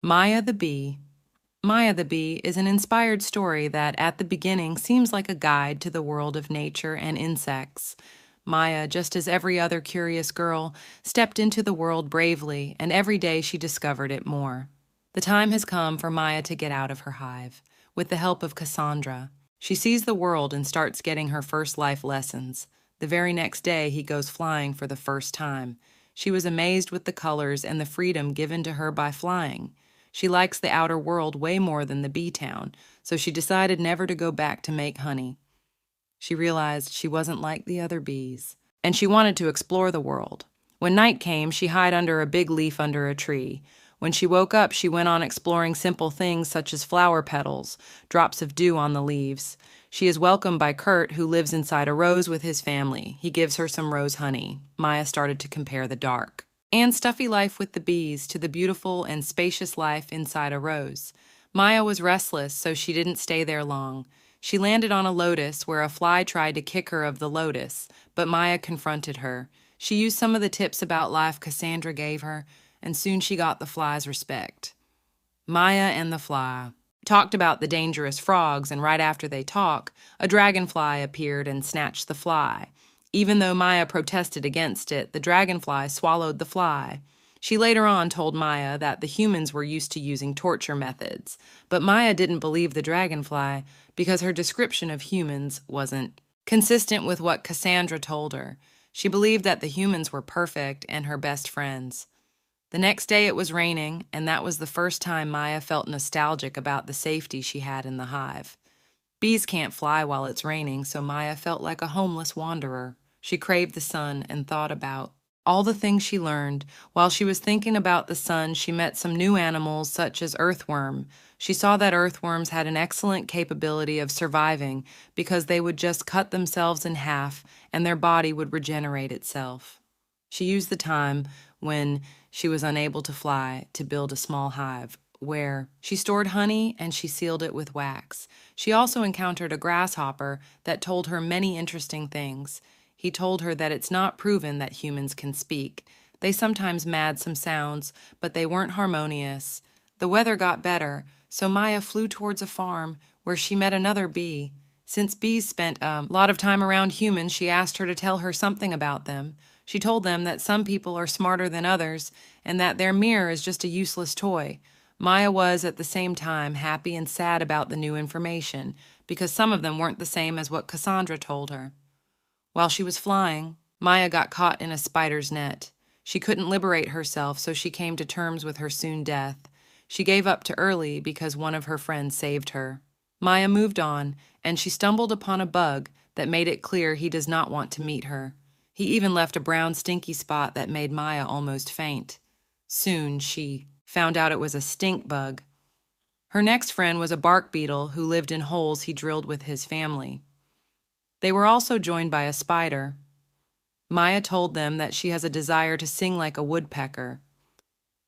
Maya the Bee. Maya the Bee is an inspired story that, at the beginning, seems like a guide to the world of nature and insects. Maya, just as every other curious girl, stepped into the world bravely, and every day she discovered it more. The time has come for Maya to get out of her hive. With the help of Cassandra, she sees the world and starts getting her first life lessons. The very next day, he goes flying for the first time. She was amazed with the colors and the freedom given to her by flying. She likes the outer world way more than the bee town, so she decided never to go back to make honey. She realized she wasn't like the other bees, and she wanted to explore the world. When night came, she hid under a big leaf under a tree. When she woke up, she went on exploring simple things such as flower petals, drops of dew on the leaves. She is welcomed by Kurt, who lives inside a rose with his family. He gives her some rose honey. Maya started to compare the dark and stuffy life with the bees to the beautiful and spacious life inside a rose. Maya was restless, so she didn't stay there long. She landed on a lotus where a fly tried to kick her of the lotus, but Maya confronted her. She used some of the tips about life Cassandra gave her, and soon she got the fly's respect. Maya and the fly talked about the dangerous frogs, and right after they talked, a dragonfly appeared and snatched the fly. Even though Maya protested against it, the dragonfly swallowed the fly. She later on told Maya that the humans were used to using torture methods, but Maya didn't believe the dragonfly because her description of humans wasn't consistent with what Cassandra told her. She believed that the humans were perfect and her best friends. The next day it was raining, and that was the first time Maya felt nostalgic about the safety she had in the hive. Bees can't fly while it's raining, so Maya felt like a homeless wanderer. She craved the sun and thought about all the things she learned. While she was thinking about the sun, she met some new animals such as earthworm. She saw that earthworms had an excellent capability of surviving because they would just cut themselves in half and their body would regenerate itself. She used the time when she was unable to fly to build a small hive where she stored honey and she sealed it with wax. She also encountered a grasshopper that told her many interesting things. He told her that it's not proven that humans can speak. They sometimes made some sounds, but they weren't harmonious. The weather got better, so Maya flew towards a farm where she met another bee. Since bees spent a lot of time around humans, she asked her to tell her something about them. She told them that some people are smarter than others and that their mirror is just a useless toy. Maya was, at the same time, happy and sad about the new information because some of them weren't the same as what Cassandra told her. While she was flying, Maya got caught in a spider's net. She couldn't liberate herself, so she came to terms with her soon death. She gave up too early because one of her friends saved her. Maya moved on, and she stumbled upon a bug that made it clear he does not want to meet her. He even left a brown stinky spot that made Maya almost faint. Soon she found out it was a stink bug. Her next friend was a bark beetle who lived in holes he drilled with his family. They were also joined by a spider. Maya told them that she has a desire to sing like a woodpecker.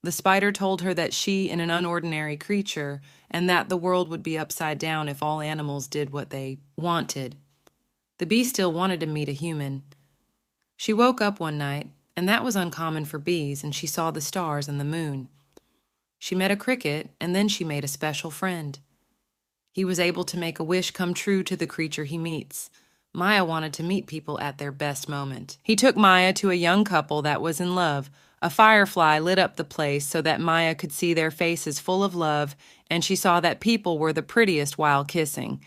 The spider told her that she is an unordinary creature and that the world would be upside down if all animals did what they wanted. The bee still wanted to meet a human. She woke up one night, and that was uncommon for bees, and she saw the stars and the moon. She met a cricket, and then she made a special friend. He was able to make a wish come true to the creature he meets. Maya wanted to meet people at their best moment. He took Maya to a young couple that was in love. A firefly lit up the place so that Maya could see their faces full of love, and she saw that people were the prettiest while kissing.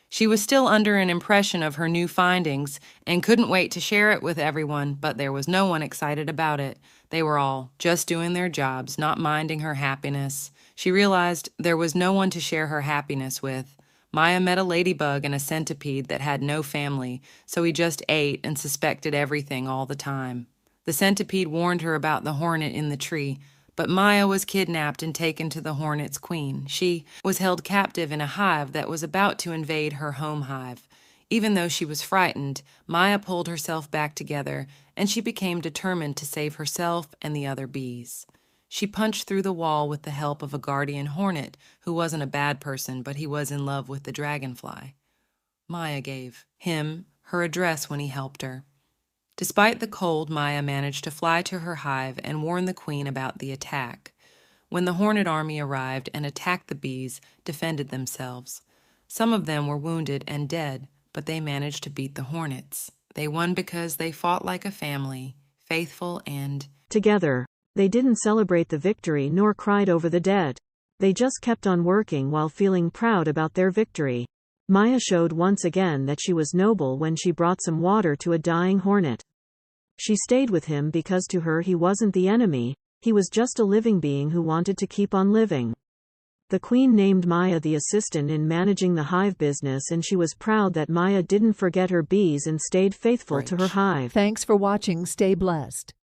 She was still under an impression of her new findings and couldn't wait to share it with everyone, but there was no one excited about it. They were all just doing their jobs, not minding her happiness. She realized there was no one to share her happiness with. Maya met a ladybug and a centipede that had no family, so he just ate and suspected everything all the time. The centipede warned her about the hornet in the tree, but Maya was kidnapped and taken to the hornet's queen. She was held captive in a hive that was about to invade her home hive. Even though she was frightened, Maya pulled herself back together, and she became determined to save herself and the other bees. She punched through the wall with the help of a guardian hornet, who wasn't a bad person, but he was in love with the dragonfly. Maya gave him her address when he helped her. Despite the cold, Maya managed to fly to her hive and warn the queen about the attack. When the hornet army arrived and attacked, the bees defended themselves. Some of them were wounded and dead, but they managed to beat the hornets. They won because they fought like a family, faithful and together. They didn't celebrate the victory nor cried over the dead. They just kept on working while feeling proud about their victory. Maya showed once again that she was noble when she brought some water to a dying hornet. She stayed with him because to her he wasn't the enemy, he was just a living being who wanted to keep on living. The queen named Maya the assistant in managing the hive business, and she was proud that Maya didn't forget her bees and stayed faithful to her hive. Thanks for watching. Stay blessed.